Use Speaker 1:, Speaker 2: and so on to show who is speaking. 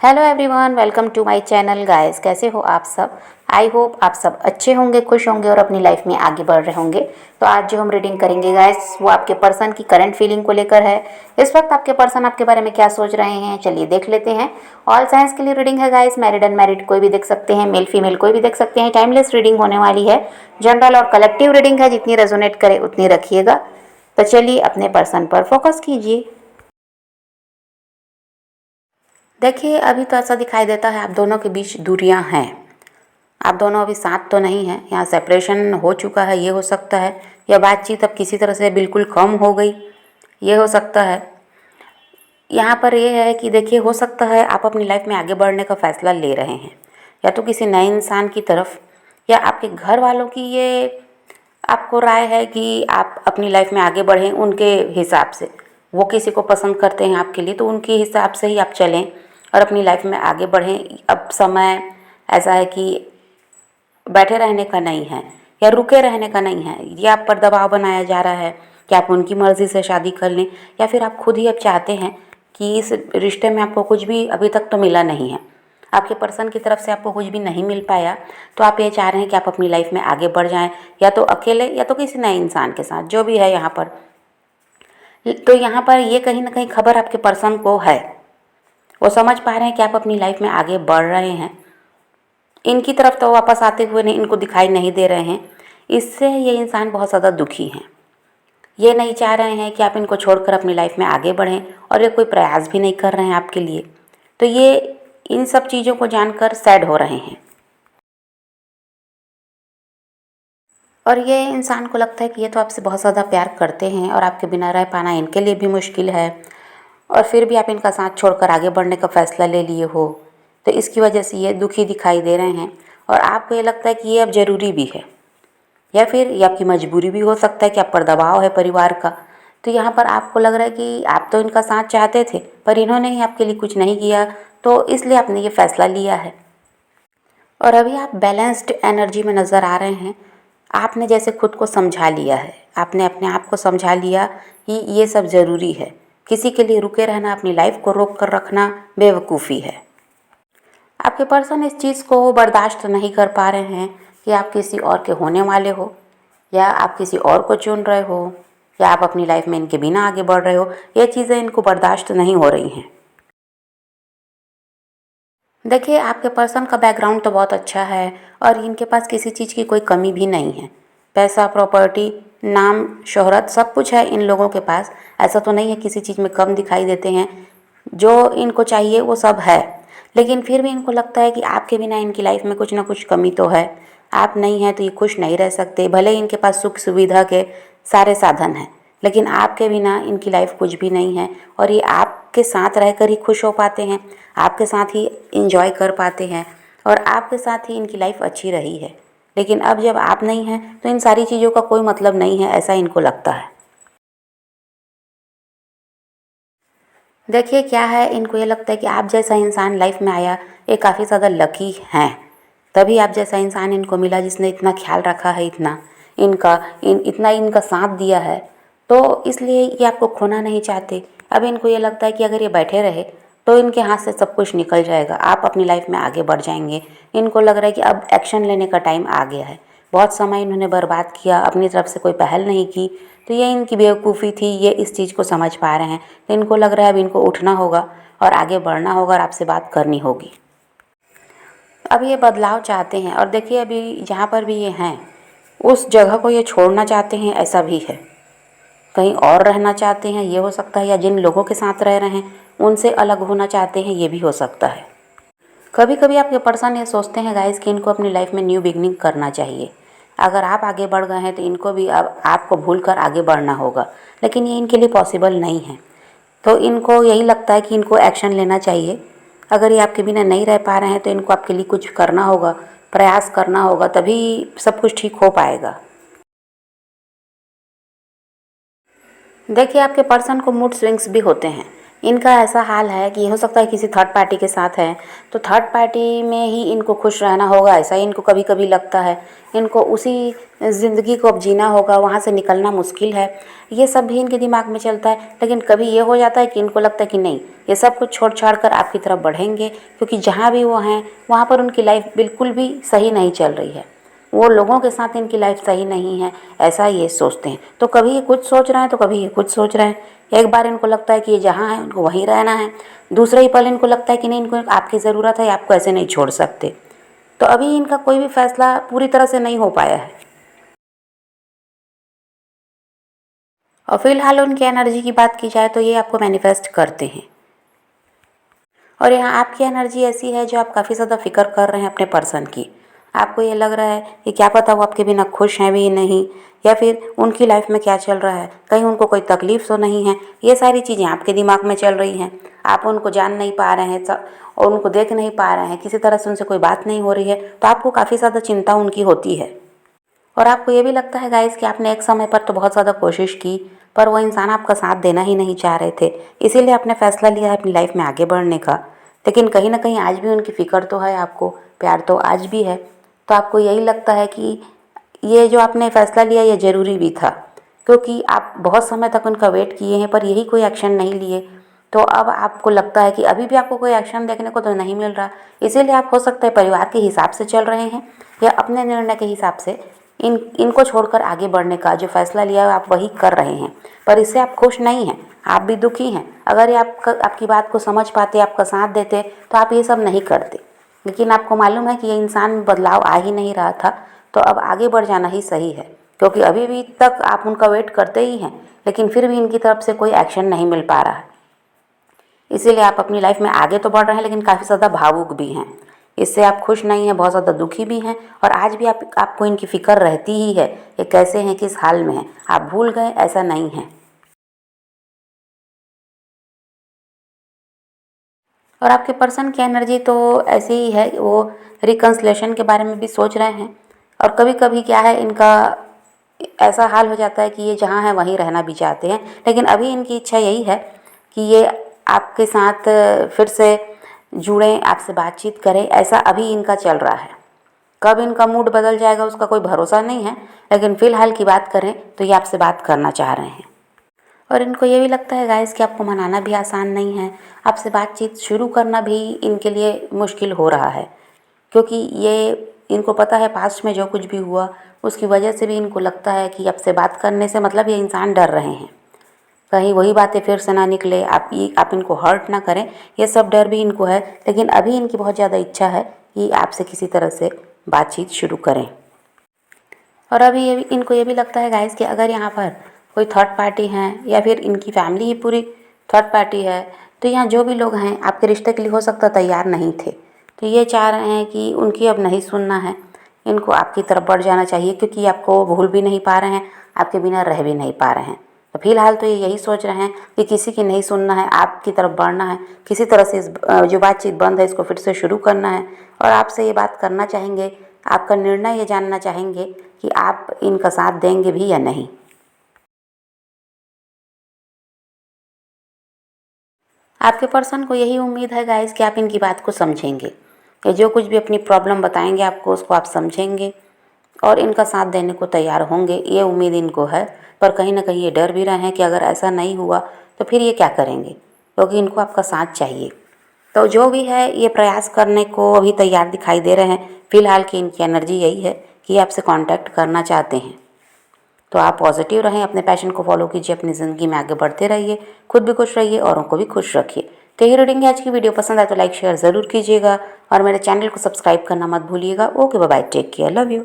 Speaker 1: Hello everyone, welcome to my channel guys. कैसे हो आप सब? आई होप आप सब अच्छे होंगे, खुश होंगे और अपनी लाइफ में आगे बढ़ रहे होंगे। तो आज जो हम रीडिंग करेंगे गाइस, वो आपके पर्सन की करंट फीलिंग को लेकर है। इस वक्त आपके पर्सन आपके बारे में क्या सोच रहे हैं, चलिए देख लेते हैं। ऑल साइंस के लिए रीडिंग है गाइस, मैरिड अनमैरिड कोई भी देख सकते हैं, मेल फीमेल कोई भी देख सकते हैं। टाइमलेस रीडिंग होने वाली है, जनरल और कलेक्टिव रीडिंग है, जितनी रेजोनेट करे उतनी रखिएगा। तो चलिए अपने पर्सन पर फोकस कीजिए। देखिए, अभी तो ऐसा दिखाई देता है आप दोनों के बीच दूरियां हैं। आप दोनों अभी साथ तो नहीं हैं, यहाँ सेपरेशन हो चुका है, ये हो सकता है। या बातचीत अब किसी तरह से बिल्कुल कम हो गई, ये हो सकता है। यहाँ पर ये है कि देखिए, हो सकता है आप अपनी लाइफ में आगे बढ़ने का फैसला ले रहे हैं, या तो किसी नए इंसान की तरफ, या आपके घर वालों की ये आपको राय है कि आप अपनी लाइफ में आगे बढ़ें उनके हिसाब से। वो किसी को पसंद करते हैं आपके लिए, तो उनके हिसाब से ही आप चलें और अपनी लाइफ में आगे बढ़ें। अब समय ऐसा है कि बैठे रहने का नहीं है या रुके रहने का नहीं है। ये आप पर दबाव बनाया जा रहा है कि आप उनकी मर्ज़ी से शादी कर लें, या फिर आप खुद ही अब चाहते हैं कि इस रिश्ते में आपको कुछ भी अभी तक तो मिला नहीं है, आपके पर्सन की तरफ से आपको कुछ भी नहीं मिल पाया। तो आप ये चाह रहे हैं कि आप अपनी लाइफ में आगे बढ़ जाएं, या तो अकेले या तो किसी नए इंसान के साथ, जो भी है यहाँ पर। तो यहाँ पर ये कहीं ना कहीं खबर आपके पर्सन को है, वो समझ पा रहे हैं कि आप अपनी लाइफ में आगे बढ़ रहे हैं। इनकी तरफ तो वापस आते हुए नहीं, इनको दिखाई नहीं दे रहे हैं। इससे ये इंसान बहुत ज़्यादा दुखी हैं। ये नहीं चाह रहे हैं कि आप इनको छोड़कर अपनी लाइफ में आगे बढ़ें, और ये कोई प्रयास भी नहीं कर रहे हैं आपके लिए। तो ये इन सब चीज़ों को जानकर सैड हो रहे हैं, और ये इंसान को लगता है कि ये तो आपसे बहुत ज़्यादा प्यार करते हैं और आपके बिना रह पाना इनके लिए भी मुश्किल है, और फिर भी आप इनका साथ छोड़कर आगे बढ़ने का फ़ैसला ले लिए हो। तो इसकी वजह से ये दुखी दिखाई दे रहे हैं, और आपको ये लगता है कि ये अब ज़रूरी भी है, या फिर ये आपकी मजबूरी भी हो सकता है कि आप पर दबाव है परिवार का। तो यहाँ पर आपको लग रहा है कि आप तो इनका साथ चाहते थे, पर इन्होंने ही आपके लिए कुछ नहीं किया, तो इसलिए आपने ये फ़ैसला लिया है। और अभी आप बैलेंस्ड एनर्जी में नज़र आ रहे हैं। आपने जैसे खुद को समझा लिया है, आपने अपने आप को समझा लिया कि ये सब ज़रूरी है। किसी के लिए रुके रहना, अपनी लाइफ को रोक कर रखना बेवकूफ़ी है। आपके पर्सन इस चीज़ को बर्दाश्त नहीं कर पा रहे हैं कि आप किसी और के होने वाले हो, या आप किसी और को चुन रहे हो, या आप अपनी लाइफ में इनके बिना आगे बढ़ रहे हो। ये चीज़ें इनको बर्दाश्त नहीं हो रही हैं। देखिए, आपके पर्सन का बैकग्राउंड तो बहुत अच्छा है, और इनके पास किसी चीज़ की कोई कमी भी नहीं है। पैसा, प्रॉपर्टी, नाम, शोहरत, सब कुछ है इन लोगों के पास। ऐसा तो नहीं है किसी चीज़ में कम दिखाई देते हैं। जो इनको चाहिए वो सब है, लेकिन फिर भी इनको लगता है कि आपके बिना इनकी लाइफ में कुछ ना कुछ कमी तो है। आप नहीं हैं तो ये खुश नहीं रह सकते। भले ही इनके पास सुख सुविधा के सारे साधन हैं, लेकिन आपके बिना इनकी लाइफ कुछ भी नहीं है, और ये आपके साथ रहकर ही खुश हो पाते हैं, आपके साथ ही इंजॉय कर पाते हैं, और आपके साथ ही इनकी लाइफ अच्छी रही है। लेकिन अब जब आप नहीं हैं तो इन सारी चीज़ों का कोई मतलब नहीं है, ऐसा इनको लगता है। देखिए, क्या है, इनको ये लगता है कि आप जैसा इंसान लाइफ में आया, ये काफ़ी ज़्यादा लकी हैं। तभी आप जैसा इंसान इनको मिला जिसने इतना ख्याल रखा है, इतना इनका साथ दिया है। तो इसलिए ये आपको खोना नहीं चाहते। अब इनको ये लगता है कि अगर ये बैठे रहे तो इनके हाथ से सब कुछ निकल जाएगा, आप अपनी लाइफ में आगे बढ़ जाएंगे। इनको लग रहा है कि अब एक्शन लेने का टाइम आ गया है। बहुत समय इन्होंने बर्बाद किया, अपनी तरफ से कोई पहल नहीं की, तो ये इनकी बेवकूफ़ी थी। ये इस चीज़ को समझ पा रहे हैं। तो इनको लग रहा है अब इनको उठना होगा और आगे बढ़ना होगा और आपसे बात करनी होगी। अब ये बदलाव चाहते हैं, और देखिए अभी जहाँ पर भी ये हैं उस जगह को ये छोड़ना चाहते हैं, ऐसा भी है। कहीं और रहना चाहते हैं, ये हो सकता है, या जिन लोगों के साथ रह रहे हैं उनसे अलग होना चाहते हैं, ये भी हो सकता है। कभी कभी आपके पर्सन ये सोचते हैं गाइस कि इनको अपनी लाइफ में न्यू बिगनिंग करना चाहिए। अगर आप आगे बढ़ गए हैं तो इनको भी अब आपको भूल कर आगे बढ़ना होगा, लेकिन ये इनके लिए पॉसिबल नहीं है। तो इनको यही लगता है कि इनको एक्शन लेना चाहिए। अगर ये आपके बिना नहीं रह पा रहे हैं तो इनको आपके लिए कुछ करना होगा, प्रयास करना होगा, तभी सब कुछ ठीक हो पाएगा। देखिए, आपके पर्सन को मूड स्विंग्स भी होते हैं। इनका ऐसा हाल है कि हो सकता है किसी थर्ड पार्टी के साथ है, तो थर्ड पार्टी में ही इनको खुश रहना होगा, ऐसा ही इनको कभी कभी लगता है। इनको उसी ज़िंदगी को अब जीना होगा, वहाँ से निकलना मुश्किल है, ये सब भी इनके दिमाग में चलता है। लेकिन कभी ये हो जाता है कि इनको लगता है कि नहीं, ये सब कुछ छोड़ छाड़ कर आपकी तरफ बढ़ेंगे, क्योंकि जहाँ भी वो हैं वहाँ पर उनकी लाइफ बिल्कुल भी सही नहीं चल रही है, वो लोगों के साथ इनकी लाइफ सही नहीं है, ऐसा ये सोचते हैं। तो कभी ये कुछ सोच रहे हैं तो कभी ये कुछ सोच रहे हैं। एक बार इनको लगता है कि ये जहाँ है उनको वहीं रहना है, दूसरे ही पल इनको लगता है कि नहीं, इनको आपकी ज़रूरत है, आपको ऐसे नहीं छोड़ सकते। तो अभी इनका कोई भी फैसला पूरी तरह से नहीं हो पाया है। और फिलहाल उनकी एनर्जी की बात की जाए तो ये आपको मैनिफेस्ट करते हैं। और यहाँ आपकी एनर्जी ऐसी है जो आप काफ़ी ज़्यादा फिक्र कर रहे हैं अपने पर्सन की। आपको ये लग रहा है कि क्या पता वो आपके बिना खुश हैं भी नहीं, या फिर उनकी लाइफ में क्या चल रहा है, कहीं उनको कोई तकलीफ़ तो नहीं है। ये सारी चीज़ें आपके दिमाग में चल रही हैं। आप उनको जान नहीं पा रहे हैं और उनको देख नहीं पा रहे हैं, किसी तरह से उनसे कोई बात नहीं हो रही है, तो आपको काफ़ी ज़्यादा चिंता उनकी होती है। और आपको ये भी लगता है गाइस कि आपने एक समय पर तो बहुत ज़्यादा कोशिश की, पर वो इंसान आपका साथ देना ही नहीं चाह रहे थे, इसीलिए आपने फ़ैसला लिया है अपनी लाइफ में आगे बढ़ने का। लेकिन कहीं ना कहीं आज भी उनकी फ़िक्र तो है आपको, प्यार तो आज भी है। तो आपको यही लगता है कि ये जो आपने फ़ैसला लिया ये ज़रूरी भी था, क्योंकि आप बहुत समय तक उनका वेट किए हैं पर यही कोई एक्शन नहीं लिए। तो अब आपको लगता है कि अभी भी आपको कोई एक्शन देखने को तो नहीं मिल रहा, इसीलिए आप हो सकता है परिवार के हिसाब से चल रहे हैं, या अपने निर्णय के हिसाब से इनको छोड़कर आगे बढ़ने का जो फैसला लिया है आप वही कर रहे हैं। पर इससे आप खुश नहीं हैं, आप भी दुखी हैं। अगर ये आपकी बात को समझ पाते, आपका साथ देते, तो आप ये सब नहीं करते। लेकिन आपको मालूम है कि ये इंसान में बदलाव आ ही नहीं रहा था, तो अब आगे बढ़ जाना ही सही है, क्योंकि अभी भी तक आप उनका वेट करते ही हैं, लेकिन फिर भी इनकी तरफ से कोई एक्शन नहीं मिल पा रहा है। इसीलिए आप अपनी लाइफ में आगे तो बढ़ रहे हैं, लेकिन काफ़ी ज़्यादा भावुक भी हैं। इससे आप खुश नहीं हैं, बहुत ज़्यादा दुखी भी हैं, और आज भी आपको इनकी फ़िक्र रहती ही है, ये कैसे हैं, किस हाल में हैं। आप भूल गए, ऐसा नहीं है। और आपके पर्सन की एनर्जी तो ऐसी ही है, वो रिकन्सिलेशन के बारे में भी सोच रहे हैं। और कभी कभी क्या है, इनका ऐसा हाल हो जाता है कि ये जहाँ है वहीं रहना भी चाहते हैं, लेकिन अभी इनकी इच्छा यही है कि ये आपके साथ फिर से जुड़ें, आपसे बातचीत करें, ऐसा अभी इनका चल रहा है। कब इनका मूड बदल जाएगा उसका कोई भरोसा नहीं है, लेकिन फ़िलहाल की बात करें तो ये आपसे बात करना चाह रहे हैं। और इनको ये भी लगता है गाइस कि आपको मनाना भी आसान नहीं है, आपसे बातचीत शुरू करना भी इनके लिए मुश्किल हो रहा है, क्योंकि ये इनको पता है पास्ट में जो कुछ भी हुआ उसकी वजह से भी इनको लगता है कि आपसे बात करने से मतलब ये इंसान डर रहे हैं, कहीं वही बातें फिर से ना निकले, आप इनको हर्ट ना करें, ये सब डर भी इनको है। लेकिन अभी इनकी बहुत ज़्यादा इच्छा है कि आपसे किसी तरह से बातचीत शुरू करें। और अभी इनको ये भी लगता है गाइस कि अगर यहाँ पर कोई थर्ड पार्टी हैं, या फिर इनकी फैमिली ही पूरी थर्ड पार्टी है, तो यहाँ जो भी लोग हैं आपके रिश्ते के लिए हो सकता तैयार नहीं थे। तो ये चाह रहे हैं कि उनकी अब नहीं सुनना है, इनको आपकी तरफ बढ़ जाना चाहिए, क्योंकि आपको भूल भी नहीं पा रहे हैं, आपके बिना रह भी नहीं पा रहे हैं। तो फिलहाल तो ये यही सोच रहे हैं कि किसी की नहीं सुनना है, आपकी तरफ बढ़ना है, किसी तरह से इस जो बातचीत बंद है इसको फिर से शुरू करना है। और आपसे ये बात करना चाहेंगे, आपका निर्णय ये जानना चाहेंगे कि आप इनका साथ देंगे भी या नहीं। आपके पर्सन को यही उम्मीद है गाइस कि आप इनकी बात को समझेंगे, ये जो कुछ भी अपनी प्रॉब्लम बताएंगे आपको उसको आप समझेंगे और इनका साथ देने को तैयार होंगे, ये उम्मीद इनको है। पर कहीं ना कहीं ये डर भी रहे हैं कि अगर ऐसा नहीं हुआ तो फिर ये क्या करेंगे, क्योंकि इनको आपका साथ चाहिए। तो जो भी है ये प्रयास करने को अभी तैयार दिखाई दे रहे हैं। फिलहाल की इनकी एनर्जी यही है कि ये आपसे कांटेक्ट करना चाहते हैं। तो आप पॉजिटिव रहें, अपने पैशन को फॉलो कीजिए, अपनी ज़िंदगी में आगे बढ़ते रहिए, खुद भी खुश रहिए, औरों को भी खुश रखिए। तो ये रीडिंग आज की वीडियो पसंद आए तो लाइक शेयर ज़रूर कीजिएगा, और मेरे चैनल को सब्सक्राइब करना मत भूलिएगा। Okay, bye bye, take care, love you.